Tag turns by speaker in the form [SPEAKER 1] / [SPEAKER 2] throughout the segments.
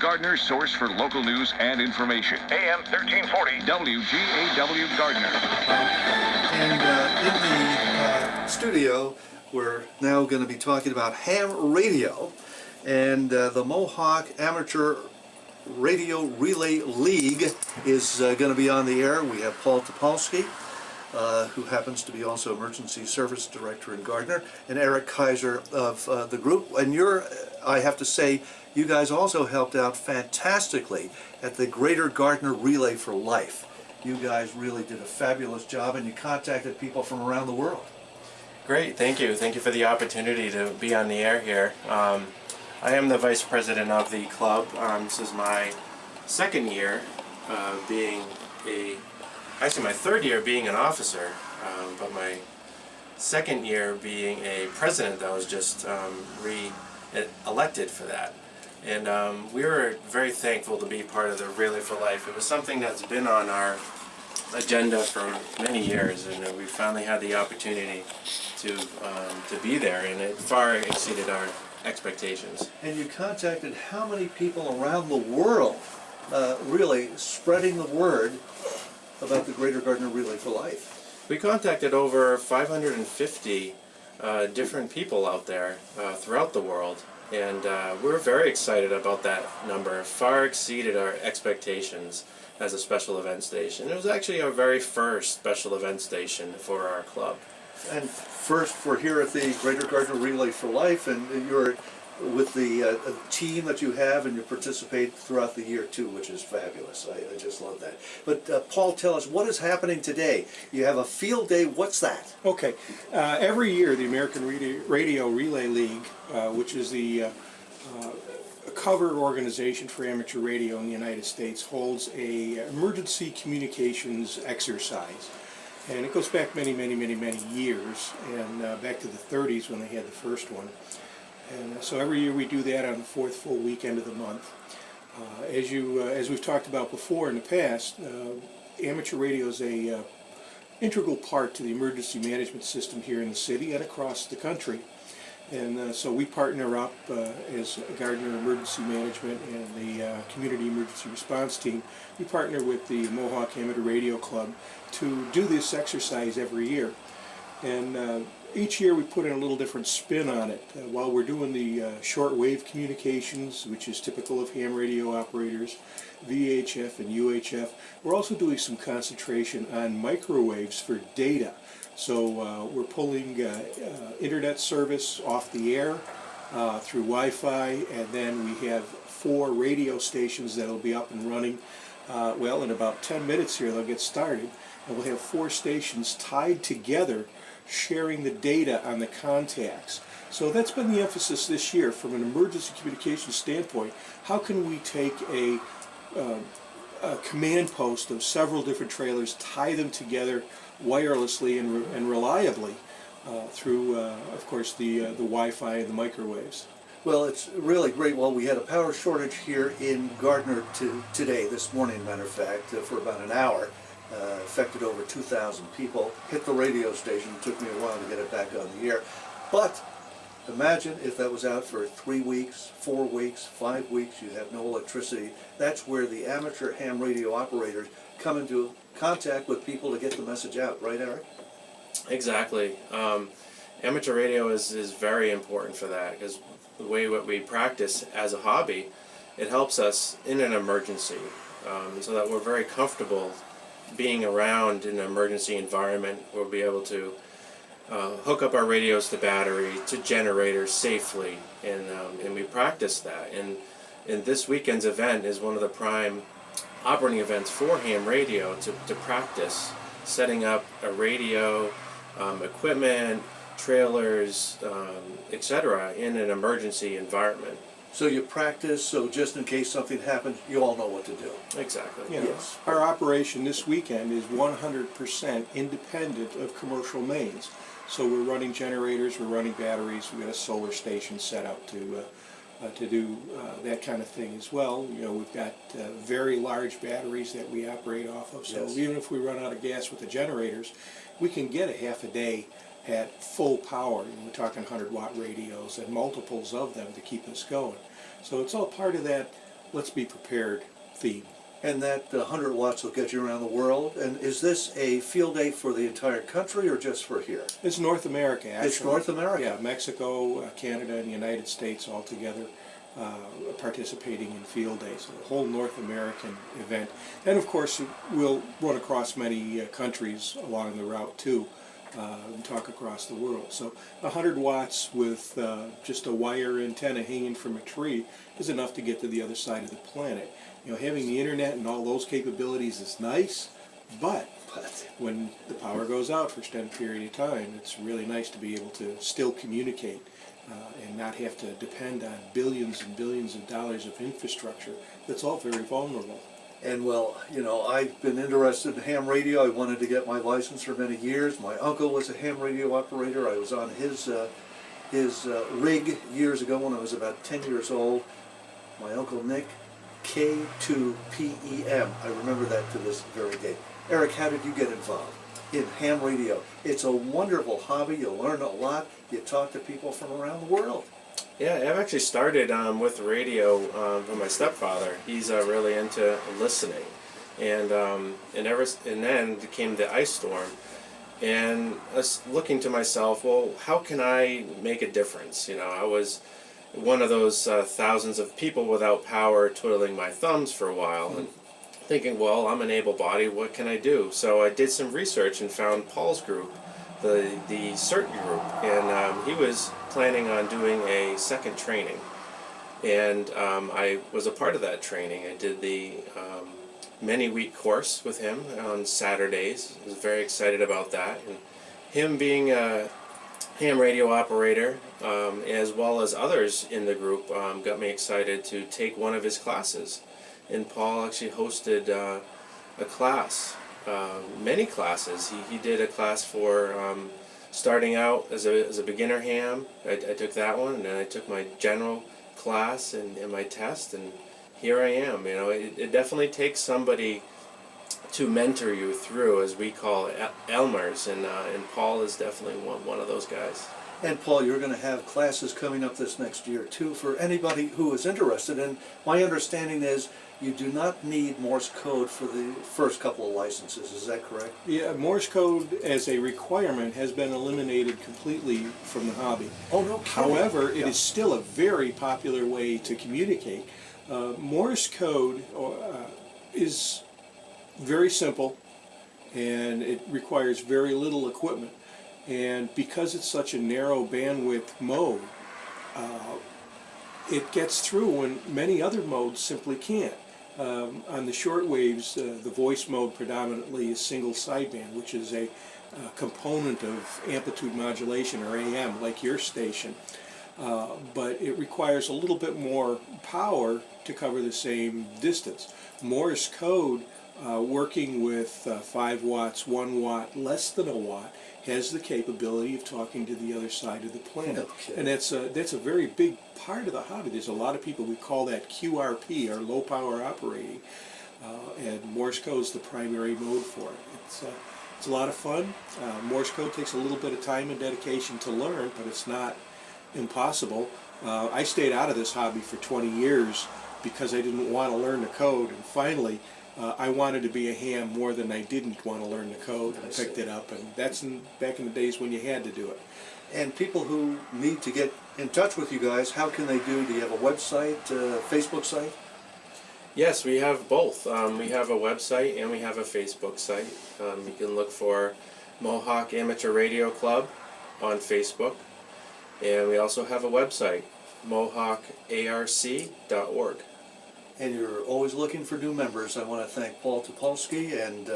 [SPEAKER 1] Gardner source for local news and information. AM 1340 WGAW Gardner.
[SPEAKER 2] And in the studio, we're now going to be talking about ham radio, and the Mohawk Amateur Radio Relay League is going to be on the air. We have Paul Topolski, who happens to be also Emergency Service Director in Gardner, and Eric Kaiser of the group. And I have to say, you guys also helped out fantastically at the Greater Gardner Relay for Life. You guys really did a fabulous job, and you contacted people from around the world.
[SPEAKER 3] Great, thank you. Thank you for the opportunity to be on the air here. I am the Vice President of the club. This is my second year actually my third year being an officer, but my second year being a president. I was just re-elected for that. And we were very thankful to be part of the Relay for Life. It was something that's been on our agenda for many years, and we finally had the opportunity to be there, and it far exceeded our expectations.
[SPEAKER 2] And you contacted how many people around the world, really spreading the word about the Greater Gardner Relay for Life?
[SPEAKER 3] We contacted over 550 different people out there throughout the world, and we're very excited about that number. It far exceeded our expectations as a special event station. It was actually our very first special event station for our club.
[SPEAKER 2] And first for here at the Greater Gardner Relay for Life, and you're with the team that you have, and you participate throughout the year too, which is fabulous. I just love that. But Paul, tell us, what is happening today? You have a field day. What's that?
[SPEAKER 4] Okay. Every year the American Radio Relay League, which is the cover organization for amateur radio in the United States, holds a emergency communications exercise. And it goes back many years, and back to the 30s when they had the first one. And so every year we do that on the fourth full weekend of the month. As we've talked about before in the past, amateur radio is a integral part to the emergency management system here in the city and across the country. And so we partner up as Gardner Emergency Management and the Community Emergency Response Team. We partner with the Mohawk Amateur Radio Club to do this exercise every year. And each year we put in a little different spin on it. While we're doing the shortwave communications, which is typical of ham radio operators, VHF and UHF, we're also doing some concentration on microwaves for data. So we're pulling internet service off the air through Wi-Fi, and then we have 4 radio stations that will be up and running. Well, in about 10 minutes here they'll get started, and we'll have 4 stations tied together sharing the data on the contacts. So that's been the emphasis this year from an emergency communications standpoint. How can we take a command post of several different trailers, tie them together wirelessly and reliably through, of course, the Wi-Fi and the microwaves.
[SPEAKER 2] Well, it's really great. Well, we had a power shortage here in Gardner today, this morning, matter of fact, for about an hour. Affected over 2,000 people. Hit the radio station. It took me a while to get it back on the air. But imagine if that was out for 3 weeks, 4 weeks, 5 weeks, you have no electricity. That's where the amateur ham radio operators come into contact with people to get the message out. Right, Eric?
[SPEAKER 3] Exactly. Amateur radio is very important for that, because the way what we practice as a hobby, it helps us in an emergency, so that we're very comfortable being around in an emergency environment. We'll be able to hook up our radios to battery, to generators safely, and we practice that. And this weekend's event is one of the prime operating events for ham radio to practice setting up a radio, equipment, trailers, etc. in an emergency environment.
[SPEAKER 2] So you practice, so just in case something happens, you all know what to do.
[SPEAKER 3] Exactly.
[SPEAKER 4] Yeah.
[SPEAKER 2] Yes.
[SPEAKER 4] Our operation this weekend is 100% independent of commercial mains. So we're running generators, we're running batteries, we've got a solar station set up to do that kind of thing as well. You know, we've got very large batteries that we operate off of, so yes, even if we run out of gas with the generators, we can get a half a day at full power. We're talking 100-watt radios and multiples of them to keep us going. So it's all part of that let's be prepared theme.
[SPEAKER 2] And that 100 watts will get you around the world. And is this a field day for the entire country or just for here?
[SPEAKER 4] It's North America, actually.
[SPEAKER 2] It's North America.
[SPEAKER 4] Yeah, Mexico, Canada, and the United States all together participating in field days. So the whole North American event. And of course, we'll run across many countries along the route too, and talk across the world. So 100 watts with just a wire antenna hanging from a tree is enough to get to the other side of the planet. You know, having the internet and all those capabilities is nice, but when the power goes out for an extended period of time, it's really nice to be able to still communicate and not have to depend on billions and billions of dollars of infrastructure that's all very vulnerable.
[SPEAKER 2] And well, you know, I've been interested in ham radio. I wanted to get my license for many years. My uncle was a ham radio operator. I was on his rig years ago when I was about 10 years old. My Uncle Nick, K2PEM. I remember that to this very day. Eric, how did you get involved in ham radio? It's a wonderful hobby. You learn a lot. You talk to people from around the world.
[SPEAKER 3] Yeah, I've actually started with radio from my stepfather. He's really into listening, and then came the ice storm, and I was looking to myself, well, how can I make a difference? You know, I was one of those thousands of people without power, twiddling my thumbs for a while, and thinking, well, I'm an able-bodied, what can I do? So I did some research and found Paul's group, the CERT group, and he was planning on doing a second training, and I was a part of that training. I did the many-week course with him on Saturdays. I was very excited about that, and him being a ham radio operator, as well as others in the group, got me excited to take one of his classes. And Paul actually hosted a class, many classes. He did a class for starting out as a beginner ham. I took that one, and then I took my general class and my test, and here I am. You know, it definitely takes somebody to mentor you through, as we call it, Elmers, and Paul is definitely one of those guys.
[SPEAKER 2] And Paul, you're going to have classes coming up this next year too for anybody who is interested. And my understanding is you do not need Morse code for the first couple of licenses. Is that correct?
[SPEAKER 4] Yeah, Morse code as a requirement has been eliminated completely from the hobby.
[SPEAKER 2] Oh, no kidding.
[SPEAKER 4] However, it is still a very popular way to communicate. Morse code is very simple, and it requires very little equipment. And because it's such a narrow bandwidth mode, it gets through when many other modes simply can't. On the short waves, the voice mode predominantly is single sideband, which is a component of amplitude modulation, or AM, like your station. But it requires a little bit more power to cover the same distance. Morse code, working with 5 watts, 1 watt, less than a watt, has the capability of talking to the other side of the planet.
[SPEAKER 2] Okay.
[SPEAKER 4] And that's a very big part of the hobby. There's a lot of people, we call that QRP, or low power operating, and Morse code is the primary mode for it. It's a lot of fun. Morse code takes a little bit of time and dedication to learn, but it's not impossible. I stayed out of this hobby for 20 years because I didn't want to learn the code, and finally I wanted to be a ham more than I didn't want to learn the code, and picked it up, and that's back in the days when you had to do it.
[SPEAKER 2] And people who need to get in touch with you guys, how can they do? Do you have a website, Facebook site?
[SPEAKER 3] Yes, we have both. We have a website and we have a Facebook site. You can look for Mohawk Amateur Radio Club on Facebook, and we also have a website, MohawkARC.org.
[SPEAKER 2] And you're always looking for new members. I want to thank Paul Topolski and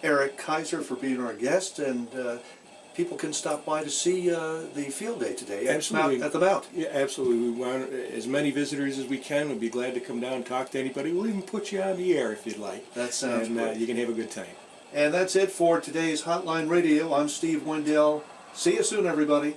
[SPEAKER 2] Eric Kaiser for being our guest, and people can stop by to see the field day today at the Mount.
[SPEAKER 4] Yeah, absolutely. We want as many visitors as we can. We'd be glad to come down and talk to anybody. We'll even put you on the air if you'd like.
[SPEAKER 2] That sounds great.
[SPEAKER 4] And you can have a good time.
[SPEAKER 2] And that's it for today's Hotline Radio. I'm Steve Wendell. See you soon, everybody.